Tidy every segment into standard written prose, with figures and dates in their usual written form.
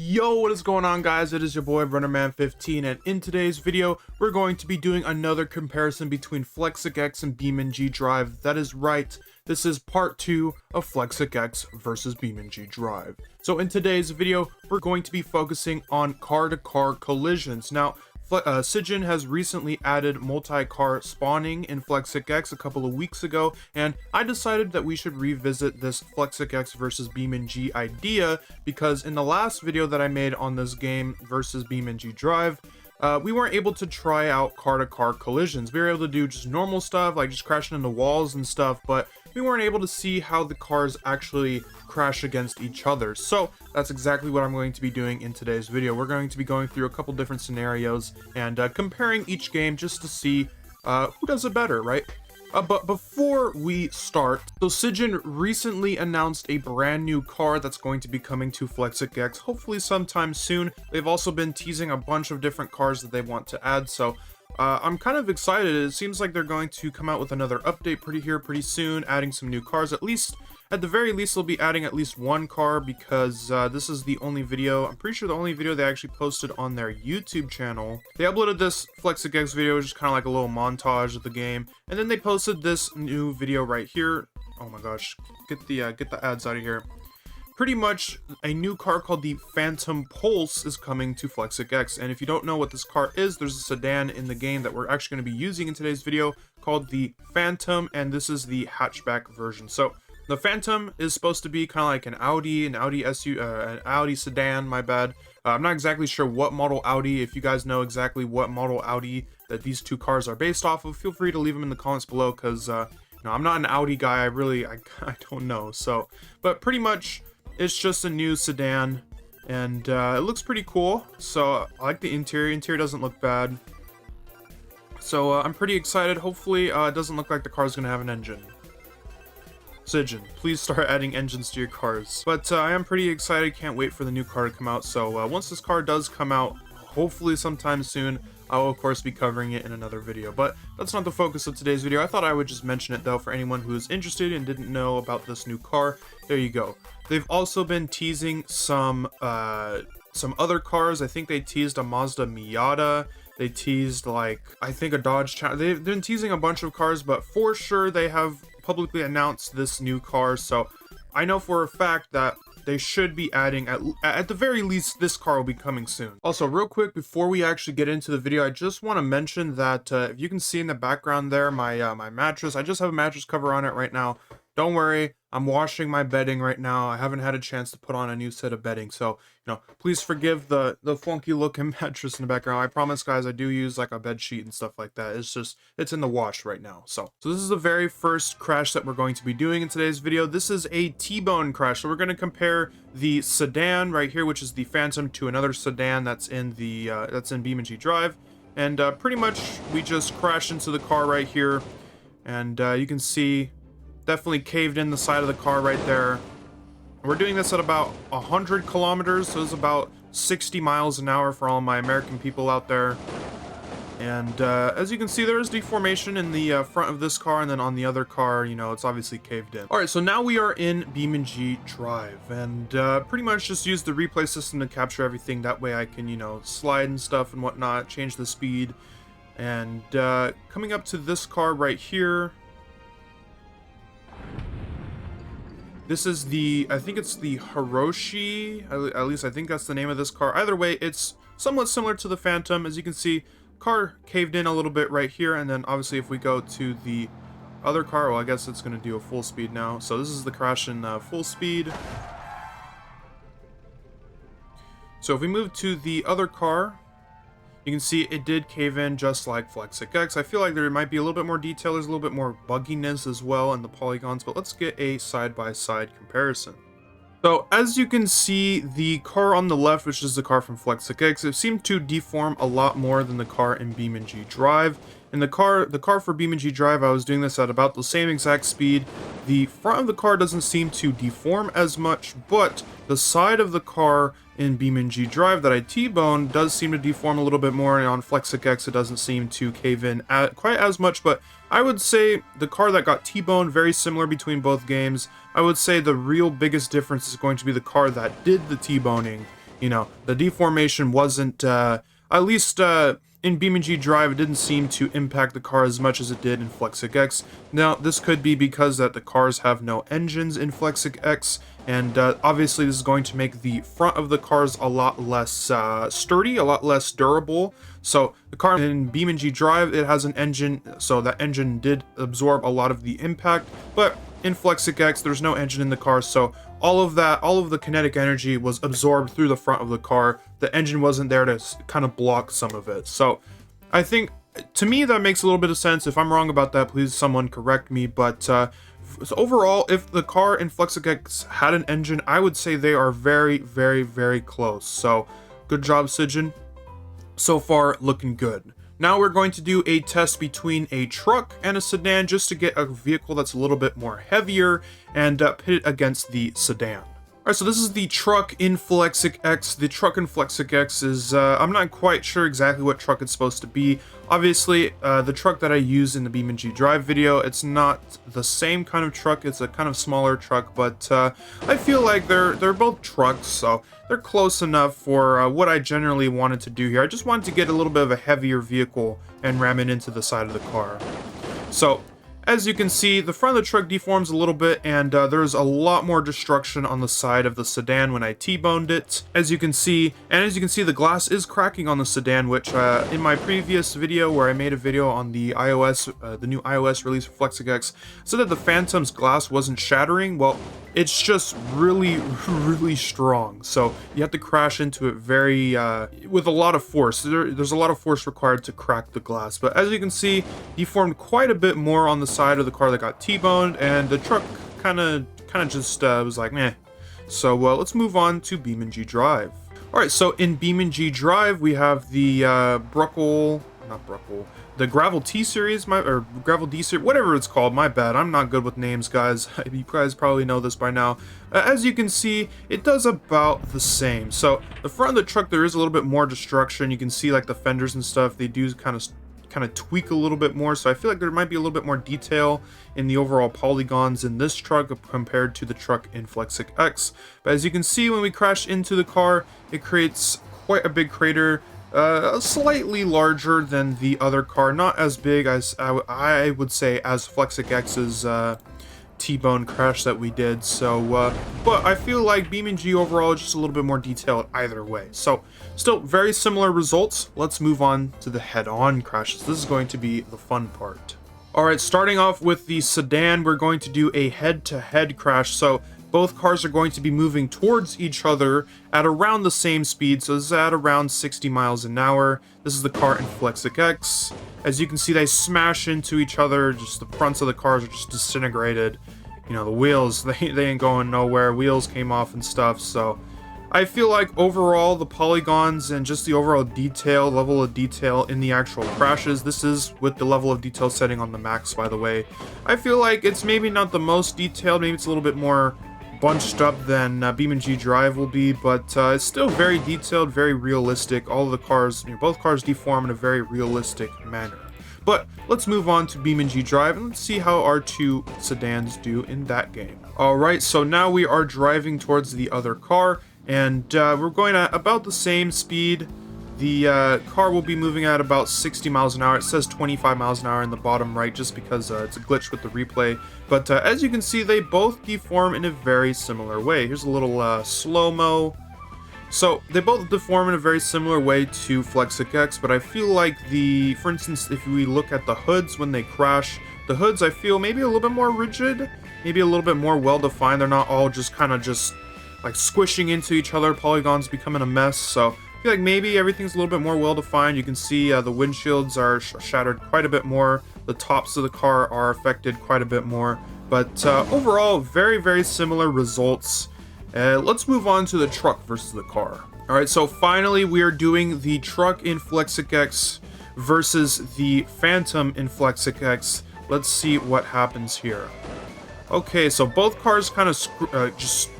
Yo, what is going on, guys? It is your boy Runnerman15, and in today's video we're going to be doing another comparison between FlexicX and BeamNG.drive. That is right, this is part 2 of FlexicX versus BeamNG.drive. So in today's video we're going to be focusing on car-to-car collisions. Now Sedan has recently added multi-car spawning in FlexicX a couple of weeks ago, and I decided that we should revisit this FlexicX versus BeamNG idea because in the last video that I made on this game versus BeamNG.drive, we weren't able to try out car-to-car collisions. We were able to do just normal stuff, like just crashing into walls and stuff, but we weren't able to see how the cars actually crash against each other. So that's exactly what I'm going to be doing in today's video. We're going to be going through a couple different scenarios and comparing each game just to see who does it better, right? But before we start, so Sedan recently announced a brand new car that's going to be coming to FlexicX, hopefully sometime soon. They've also been teasing a bunch of different cars that they want to add, so I'm kind of excited. It seems like they're going to come out with another update pretty soon, adding some new cars. At the very least, they'll be adding at least one car because this is the only video, I'm pretty sure the only video they actually posted on their YouTube channel. They uploaded this FlexicX video, which is kind of like a little montage of the game, and then they posted this new video right here. Oh my gosh, get the ads out of here. Pretty much a new car called the Phantom Pulse is coming to FlexicX, and if you don't know what this car is, there's a sedan in the game that we're actually going to be using in today's video called the Phantom, and this is the hatchback version. So the Phantom is supposed to be kind of like an Audi sedan, my bad. I'm not exactly sure what model Audi. If you guys know exactly what model Audi that these two cars are based off of, feel free to leave them in the comments below, because no, I'm not an Audi guy. I don't know. So, but pretty much it's just a new sedan, and it looks pretty cool. So I like the interior. Interior doesn't look bad. So I'm pretty excited. Hopefully it doesn't look like the car's gonna have an engine. Sedan, please start adding engines to your cars. But I am pretty excited. Can't wait for the new car to come out. So once this car does come out, hopefully sometime soon, I will of course be covering it in another video. But that's not the focus of today's video. I thought I would just mention it though for anyone who is interested and didn't know about this new car. There you go. They've also been teasing some other cars. I think they teased a Mazda Miata. They teased, like, I think a Dodge Challenger. They've been teasing a bunch of cars, but for sure they have publicly announced this new car. So I know for a fact that they should be adding, at the very least, this car will be coming soon. Also, real quick, before we actually get into the video, I just want to mention that if you can see in the background there, my mattress, I just have a mattress cover on it right now. Don't worry, I'm washing my bedding right now. I haven't had a chance to put on a new set of bedding, so please forgive the funky looking mattress in the background. I promise, guys, I do use like a bed sheet and stuff like that. It's in the wash right now. So this is the very first crash that we're going to be doing in today's video. This is a T-bone crash. So we're going to compare the sedan right here, which is the Phantom, to another sedan that's in BeamNG.drive, and pretty much we just crashed into the car right here, and you can see definitely caved in the side of the car right there. We're doing this at about 100 kilometers, so it's about 60 miles an hour for all my American people out there. And as you can see, there is deformation in the front of this car, and then on the other car, it's obviously caved in. All right, so now we are in BeamNG.drive, and pretty much just use the replay system to capture everything. That way I can, slide and stuff and whatnot, change the speed. And coming up to this car right here, this is I think it's the Hiroshi, at least I think that's the name of this car. Either way, it's somewhat similar to the Phantom. As you can see, car caved in a little bit right here, and then obviously if we go to the other car, well, I guess it's going to do a full speed now. So this is the crash in full speed. So if we move to the other car, you can see it did cave in just like FlexicX. I feel like there might be a little bit more detail. There's a little bit more bugginess as well in the polygons, but let's get a side-by-side comparison. So as you can see, the car on the left, which is the car from FlexicX, it seemed to deform a lot more than the car in BeamNG.drive. In the car for BeamNG.drive, I was doing this at about the same exact speed. The front of the car doesn't seem to deform as much, but the side of the car in BeamNG.drive that I T-bone does seem to deform a little bit more, and on FlexicX it doesn't seem to cave in quite as much. But I would say the car that got T-boned, very similar between both games. I would say the real biggest difference is going to be the car that did the T-boning the deformation wasn't, at least in BeamNG.drive, it didn't seem to impact the car as much as it did in FlexicX. Now, this could be because that the cars have no engines in FlexicX, and obviously this is going to make the front of the cars a lot less sturdy, a lot less durable. So the car in BeamNG.drive, it has an engine, so that engine did absorb a lot of the impact, but in FlexicX, there's no engine in the car, so all of the kinetic energy was absorbed through the front of the car. The engine wasn't there to kind of block some of it. So I think, to me, that makes a little bit of sense. If I'm wrong about that, please someone correct me. But so overall, if the car in FlexicX had an engine, I would say they are very, very, very close. So good job, Sedan. So far, looking good. Now we're going to do a test between a truck and a sedan just to get a vehicle that's a little bit more heavier and pit it against the sedan. Alright, so this is the truck in FlexicX. The truck in FlexicX is, I'm not quite sure exactly what truck it's supposed to be. Obviously, the truck that I used in the BeamNG.drive video, it's not the same kind of truck. It's a kind of smaller truck, but I feel like they're both trucks, so they're close enough for what I generally wanted to do here. I just wanted to get a little bit of a heavier vehicle and ram it into the side of the car. So, as you can see, the front of the truck deforms a little bit, and there's a lot more destruction on the side of the sedan when I T-boned it. As you can see, the glass is cracking on the sedan, which in my previous video where I made a video on the iOS, the new iOS release for FlexicX, said that the Phantom's glass wasn't shattering. Well, it's just really, really strong. So you have to crash into it very, with a lot of force. There's a lot of force required to crack the glass. But as you can see, deformed quite a bit more on the side of the car that got T-boned, and the truck kind of just was like, meh. So let's move on to BeamNG.drive. All right, so in BeamNG.drive, we have the the Gravel T series, or Gravel D series, whatever it's called. My bad, I'm not good with names, guys. You guys probably know this by now. As you can see, it does about the same. So the front of the truck, there is a little bit more destruction. You can see like the fenders and stuff, they do kind of tweak a little bit more. So I feel like there might be a little bit more detail in the overall polygons in this truck compared to the truck in FlexicX. But as you can see, when we crash into the car, it creates quite a big crater. Slightly larger than the other car, not as big as I would say as FlexicX's T-bone crash that we did. So, but I feel like BeamNG overall is just a little bit more detailed either way. So, still very similar results. Let's move on to the head-on crashes. This is going to be the fun part. All right, starting off with the sedan, we're going to do a head-to-head crash. So both cars are going to be moving towards each other at around the same speed, so this is at around 60 miles an hour. This is the car in FlexicX. As you can see, they smash into each other, just the fronts of the cars are just disintegrated. You know, the wheels, they ain't going nowhere, wheels came off and stuff, so I feel like overall the polygons and just the overall level of detail in the actual crashes, this is with the level of detail setting on the max, by the way. I feel like it's maybe not the most detailed, maybe it's a little bit more bunched up than BeamNG.drive will be, but it's still very detailed, very realistic. All of the cars, both cars deform in a very realistic manner. But let's move on to BeamNG.drive and let's see how our two sedans do in that game. Alright, so now we are driving towards the other car, and we're going at about the same speed. The car will be moving at about 60 miles an hour. It says 25 miles an hour in the bottom right just because it's a glitch with the replay. But as you can see, they both deform in a very similar way. Here's a little slow-mo. So they both deform in a very similar way to FlexicX, but I feel like for instance, if we look at the hoods when they crash, the hoods I feel maybe a little bit more rigid, maybe a little bit more well-defined. They're not all just kind of just like squishing into each other, polygons becoming a mess. So I feel like maybe everything's a little bit more well-defined. You can see the windshields are shattered quite a bit more. The tops of the car are affected quite a bit more. But overall, very, very similar results. Let's move on to the truck versus the car. Alright, so finally we are doing the truck in FlexicX versus the Phantom in FlexicX. Let's see what happens here. Okay, so both cars kind of just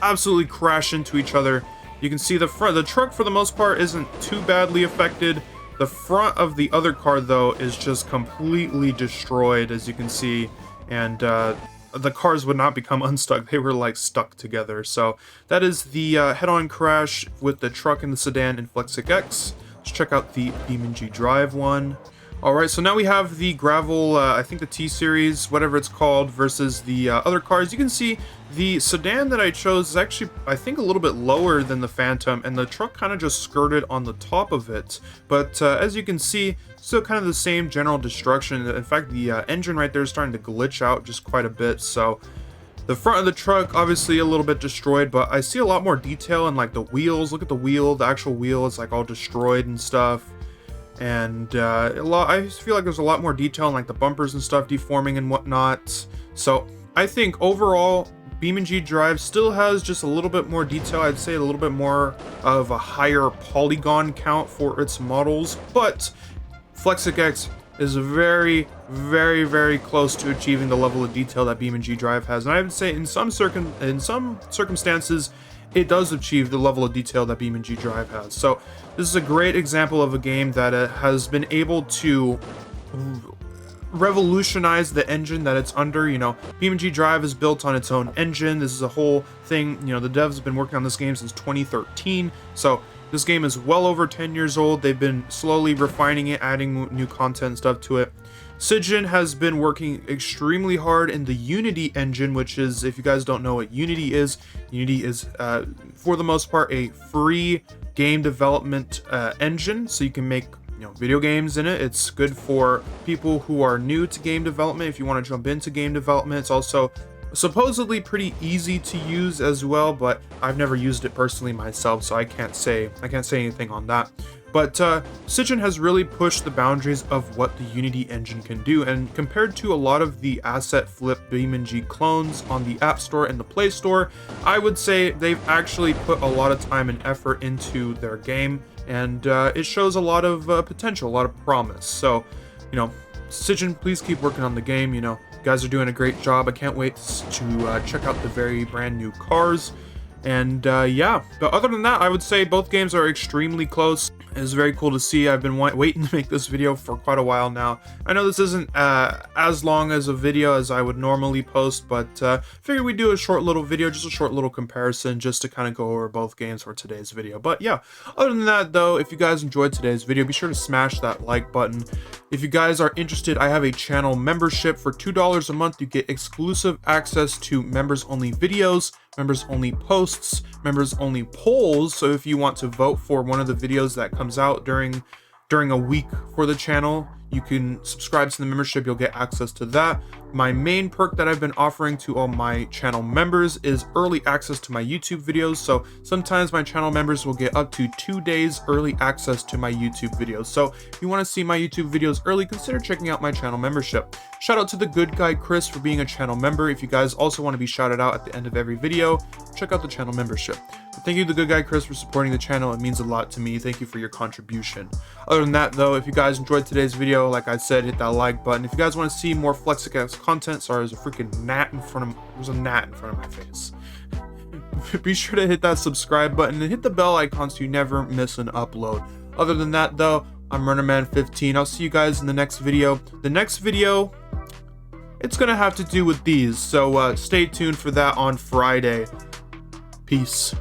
absolutely crash into each other. You can see the truck for the most part isn't too badly affected. The front of the other car though is just completely destroyed, as you can see, and the cars would not become unstuck, they were like stuck together. So that is the head-on crash with the truck and the sedan in FlexicX. Let's check out the BeamNG.drive one. Alright, so now we have the gravel, I think the T-series, whatever it's called, versus the other cars. You can see the sedan that I chose is actually, I think, a little bit lower than the Phantom, and the truck kind of just skirted on the top of it. But as you can see, still kind of the same general destruction. In fact, the engine right there is starting to glitch out just quite a bit, so the front of the truck, obviously a little bit destroyed, but I see a lot more detail in like the wheels. Look at the wheel, the actual wheel is like all destroyed and stuff. And I just feel like there's a lot more detail in like the bumpers and stuff deforming and whatnot. So I think overall BeamNG.drive still has just a little bit more detail. I'd say a little bit more of a higher polygon count for its models, but FlexicX is very, very, very close to achieving the level of detail that BeamNG.drive has. And I would say in some circumstances, it does achieve the level of detail that BeamNG.drive has. So this is a great example of a game that has been able to revolutionize the engine that it's under. You know, BeamNG.drive is built on its own engine. This is a whole thing. You know, the devs have been working on this game since 2013. So this game is well over 10 years old. They've been slowly refining it, adding new content and stuff to it. Sedan has been working extremely hard in the Unity engine, which is, if you guys don't know what Unity is for the most part a free game development engine, so you can make video games in it. It's good for people who are new to game development. If you want to jump into game development, it's also supposedly pretty easy to use as well, but I've never used it personally myself, so I can't say anything on that. But Sedan has really pushed the boundaries of what the Unity engine can do, and compared to a lot of the asset flip BeamNG clones on the App Store and the Play Store, I would say they've actually put a lot of time and effort into their game, and it shows a lot of potential, a lot of promise. So, Sedan, please keep working on the game. You guys are doing a great job. I can't wait to check out the very brand new cars. And yeah, but other than that, I would say both games are extremely close. It's very cool to see. I've been waiting to make this video for quite a while now. I know this isn't as long as a video as I would normally post, but figured we'd do a short little video, just a short little comparison, just to kind of go over both games for today's video. But yeah, other than that though, if you guys enjoyed today's video, be sure to smash that like button. If you guys are interested, I have a channel membership. For $2 a month, you get exclusive access to members only videos, members only posts, members only polls. So if you want to vote for one of the videos that comes out during a week for the channel, you can subscribe to the membership. You'll get access to that. My main perk that I've been offering to all my channel members is early access to my YouTube videos. So sometimes my channel members will get up to 2 days early access to my YouTube videos. So if you want to see my YouTube videos early, consider checking out my channel membership. Shout out to the good guy Chris for being a channel member. If you guys also want to be shouted out at the end of every video, check out the channel membership. But thank you, the good guy Chris, for supporting the channel. It means a lot to me. Thank you for your contribution. Other than that though, if you guys enjoyed today's video, like I said, hit that like button. If you guys want to see more FlexicX content, sorry, there's a freaking gnat in front of my face. Be sure to hit that subscribe button and hit the bell icon so you never miss an upload. Other than that though, I'm RunnerMan15. I'll see you guys in the next video. The next video, it's gonna have to do with these, so stay tuned for that on Friday. Peace.